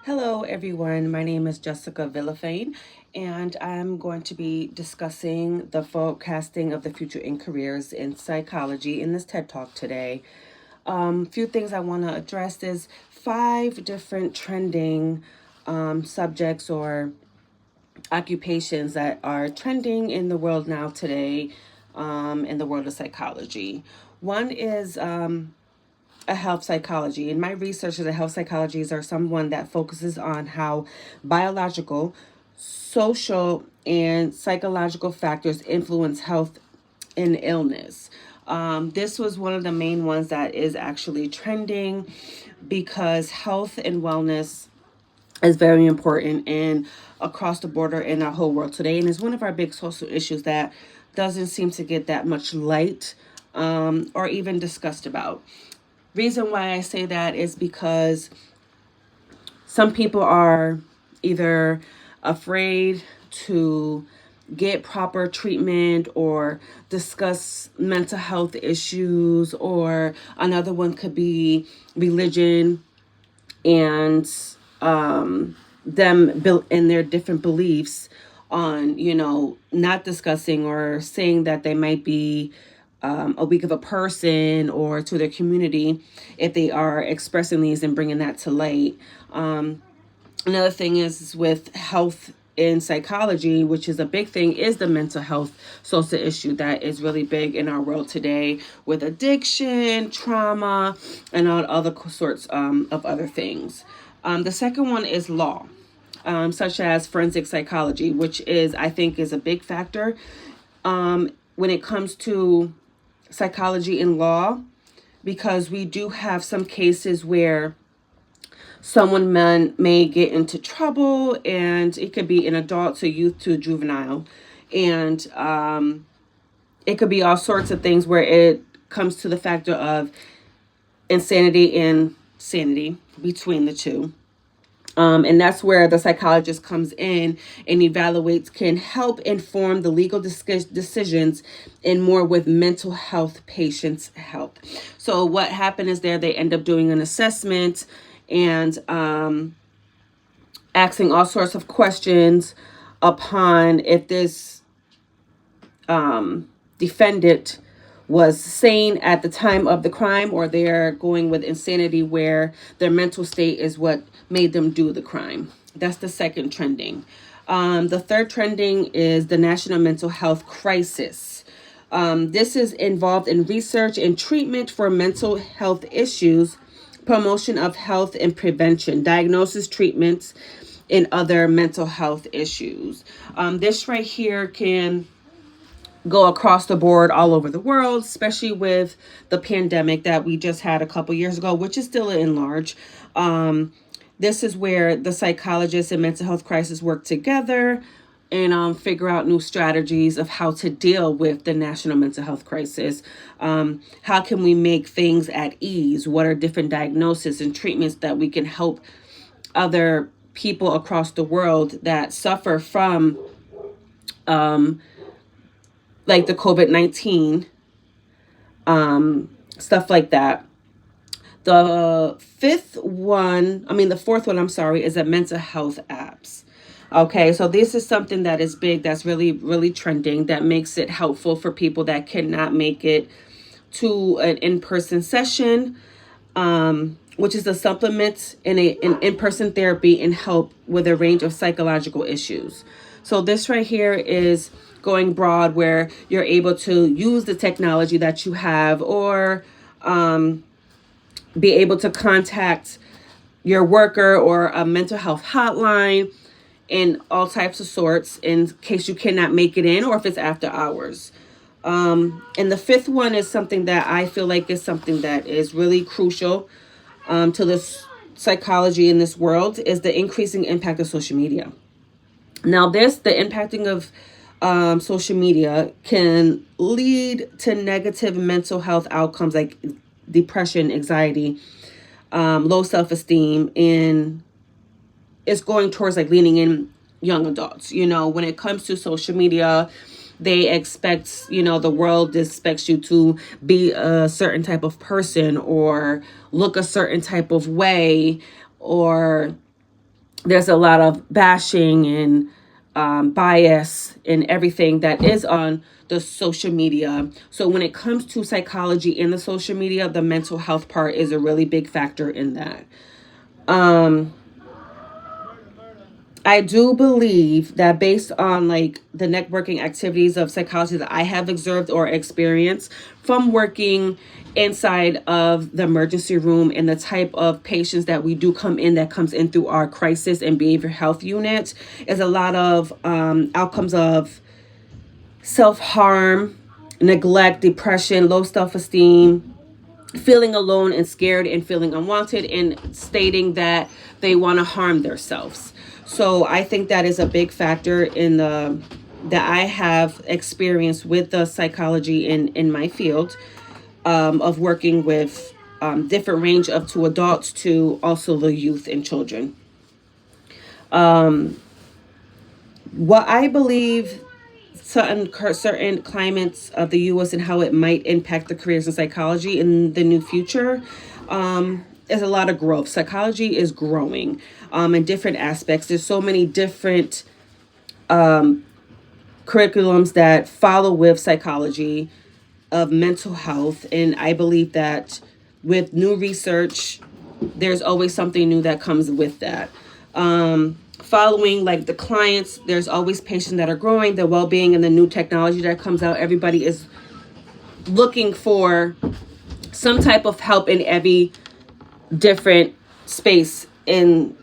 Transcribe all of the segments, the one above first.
Hello, everyone. My name is Jessica Villafane, and I'm going to be discussing the forecasting of the future in careers in psychology in this TED Talk today. Few things I want to address is five different trending subjects or occupations that are trending in the world now today, in the world of psychology. One is a health psychology. In my research as a health psychologist are someone that focuses on how biological, social, and psychological factors influence health and illness. This was one of the main ones that is actually trending because health and wellness is very important and across the border in our whole world today, and is one of our big social issues that doesn't seem to get that much light or even discussed about. Reason why I say that is because some people are either afraid to get proper treatment or discuss mental health issues, or another one could be religion and them built in their different beliefs on, not discussing or saying that they might be a weak of a person or to their community if they are expressing these and bringing that to light. Another thing is with health in psychology, which is a big thing, is the mental health social issue that is really big in our world today with addiction, trauma, and all other sorts of other things. The second one is law, such as forensic psychology, which is, I think, is a big factor when it comes to psychology in law, because we do have some cases where someone may get into trouble, and it could be an adult to youth to juvenile, and it could be all sorts of things where it comes to the factor of insanity and sanity between the two. And that's where the psychologist comes in and evaluates, can help inform the legal decisions and more with mental health patients' health. So what happened is they end up doing an assessment and asking all sorts of questions upon if this defendant was sane at the time of the crime, or they're going with insanity where their mental state is what made them do the crime. That's the second trending. The third trending is the National Mental Health Crisis. This is involved in research and treatment for mental health issues, promotion of health and prevention, diagnosis, treatments, and other mental health issues. This right here can go across the board all over the world, especially with the pandemic that we just had a couple years ago, which is still in large. This is where the psychologists and mental health crisis work together and figure out new strategies of how to deal with the national mental health crisis. How can we make things at ease? What are different diagnoses and treatments that we can help other people across the world that suffer from like the COVID-19, stuff like that. The fourth one, I'm sorry, is a mental health apps. Okay, so this is something that is big, that's really, really trending, that makes it helpful for people that cannot make it to an in-person session, which is a supplement in an in-person therapy and help with a range of psychological issues. So this right here is going broad, where you're able to use the technology that you have, or be able to contact your worker or a mental health hotline in all types of sorts in case you cannot make it in, or if it's after hours. And the fifth one is something that I feel like is something that is really crucial to this psychology in this world, is the increasing impact of social media. Now, the impacting of social media can lead to negative mental health outcomes like depression, anxiety, low self-esteem, and it's going towards like leaning in young adults. When it comes to social media, they expect, the world expects you to be a certain type of person or look a certain type of way, or there's a lot of bashing and bias and everything that is on the social media. So when it comes to psychology in the social media, the mental health part is a really big factor in that. I do believe that based on like the networking activities of psychology that I have observed or experienced from working inside of the emergency room and the type of patients that we do come in that comes in through our crisis and behavioral health unit is a lot of outcomes of self-harm, neglect, depression, low self-esteem, feeling alone and scared and feeling unwanted and stating that they want to harm themselves. So I think that is a big factor in the that I have experienced with the psychology in my field of working with different range up to adults to also the youth and children. What I believe certain climates of the U.S. and how it might impact the careers in psychology in the new future is a lot of growth. Psychology is growing in different aspects. There's so many different curriculums that follow with psychology of mental health, and I believe that with new research, there's always something new that comes with that. Following like the clients, there's always patients that are growing, the well-being and the new technology that comes out. Everybody is looking for some type of help in every different space in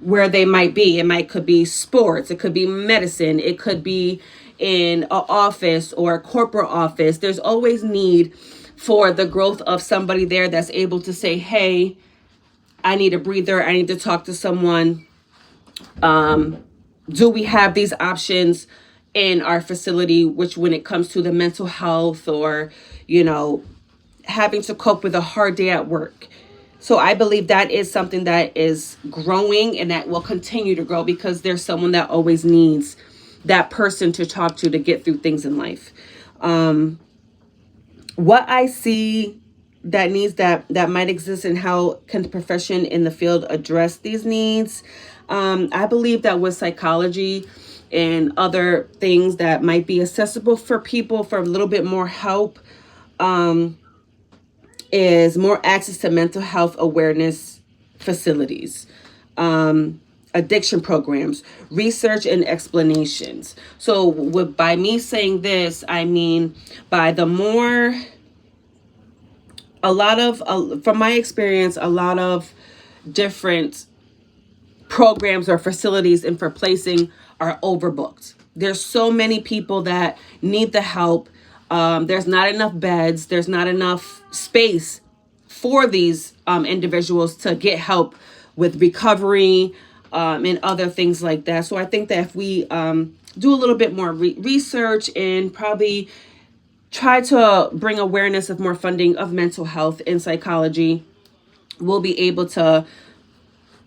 where they might be. It could be sports, it could be medicine, it could be in an office or a corporate office. There's always need for the growth of somebody there that's able to say, hey, I need a breather, I need to talk to someone. Do we have these options in our facility, which when it comes to the mental health or, having to cope with a hard day at work. So I believe that is something that is growing and that will continue to grow because there's someone that always needs that person to talk to get through things in life. What I see that needs that might exist and how can the profession in the field address these needs? I believe that with psychology and other things that might be accessible for people for a little bit more help, is more access to mental health awareness facilities, addiction programs, research and explanations. So by me saying this, I mean by the more, from my experience, a lot of different programs or facilities and for placing are overbooked. There's so many people that need the help. There's not enough beds. There's not enough space for these individuals to get help with recovery and other things like that. So I think that if we do a little bit more research and probably try to bring awareness of more funding of mental health and psychology, we'll be able to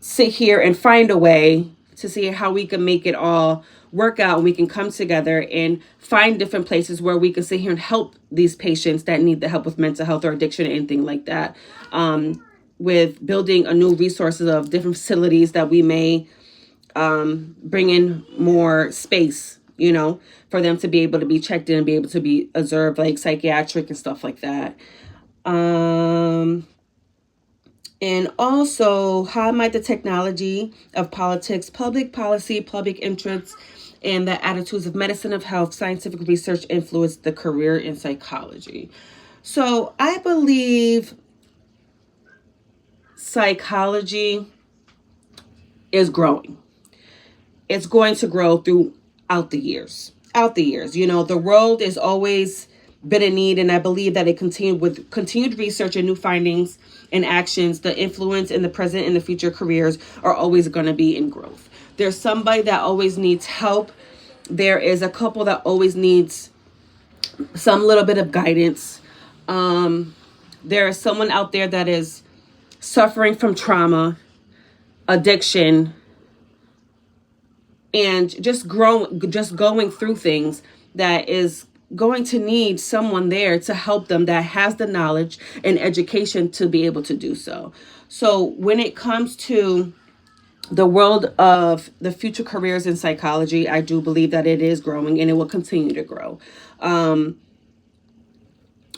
sit here and find a way to see how we can make it all work out. We can come together and find different places where we can sit here and help these patients that need the help with mental health or addiction or anything like that. With building a new resources of different facilities that we may bring in more space, for them to be able to be checked in and be able to be observed, like psychiatric and stuff like that. And also, how might the technology of politics, public policy, public interests, and the attitudes of medicine, of health, scientific research influence the career in psychology? So I believe psychology is growing. It's going to grow throughout the years. The world has always been in need, and I believe that it continued with continued research and new findings and actions. The influence in the present and the future careers are always going to be in growth. There's somebody that always needs help. There is a couple that always needs some little bit of guidance. There is someone out there that is suffering from trauma, addiction, and just going through things that is going to need someone there to help them that has the knowledge and education to be able to do so. So when it comes to the world of the future careers in psychology, I do believe that it is growing and it will continue to grow.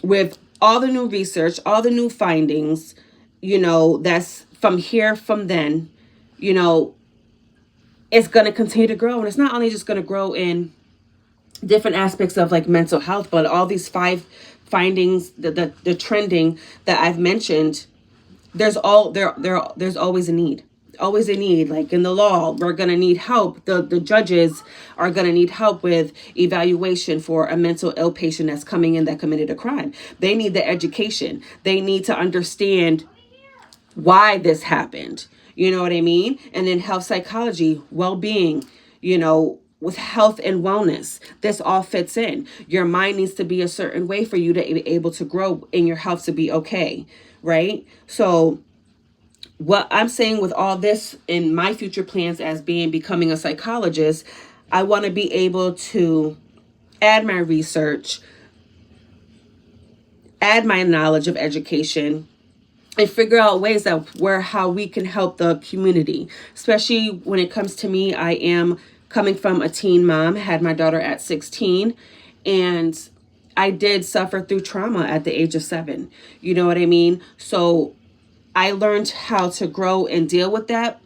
With all the new research, all the new findings, that's from here, from then, you know, it's going to continue to grow. And it's not only just going to grow in different aspects of like mental health, but all these five findings, the trending that I've mentioned, there's always a need. Always a need. Like in the law, we're gonna need help. The judges are gonna need help with evaluation for a mental ill patient that's coming in that committed a crime. They need the education. They need to understand why this happened. You know what I mean? And then health psychology, well-being, with health and wellness, this all fits in. Your mind needs to be a certain way for you to be able to grow and your health to be okay, right? So what I'm saying with all this in my future plans as becoming a psychologist, I want to be able to add my research, add my knowledge of education, and figure out ways that how we can help the community. Especially when it comes to me, I am coming from a teen mom, had my daughter at 16, and I did suffer through trauma at the age of 7. You know what I mean? So I learned how to grow and deal with that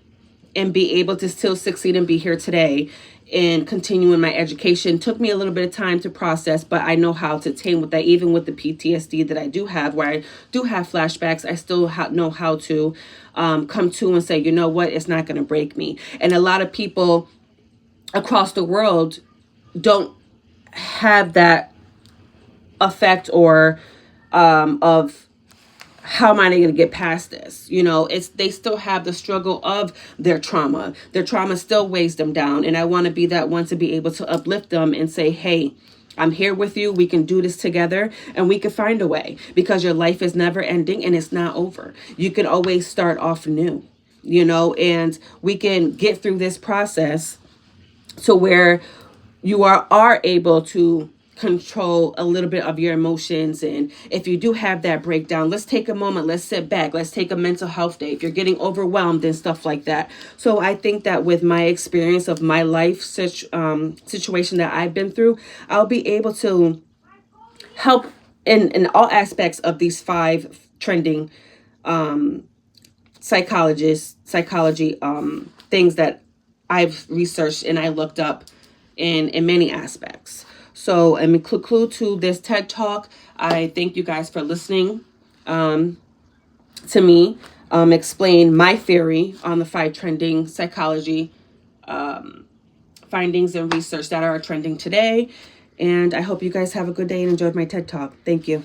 and be able to still succeed and be here today and continuing my education. Took me a little bit of time to process, but I know how to tame with that. Even with the PTSD that I do have, where I do have flashbacks, I still know how to come to and say, you know what, it's not going to break me. And a lot of people across the world don't have that effect or of how am I going to get past this? They still have the struggle of their trauma. Their trauma still weighs them down. And I want to be that one to be able to uplift them and say, hey, I'm here with you. We can do this together and we can find a way, because your life is never ending and it's not over. You can always start off new, and we can get through this process to where you are able to control a little bit of your emotions. And if you do have that breakdown, let's take a moment, let's sit back, let's take a mental health day if you're getting overwhelmed and stuff like that. So I think that with my experience of my life situation that I've been through, I'll be able to help in all aspects of these 5 trending psychology things that I've researched and I looked up in many aspects. So, and conclude to this TED Talk, I thank you guys for listening to me explain my theory on the 5 trending psychology findings and research that are trending today. And I hope you guys have a good day and enjoyed my TED Talk. Thank you.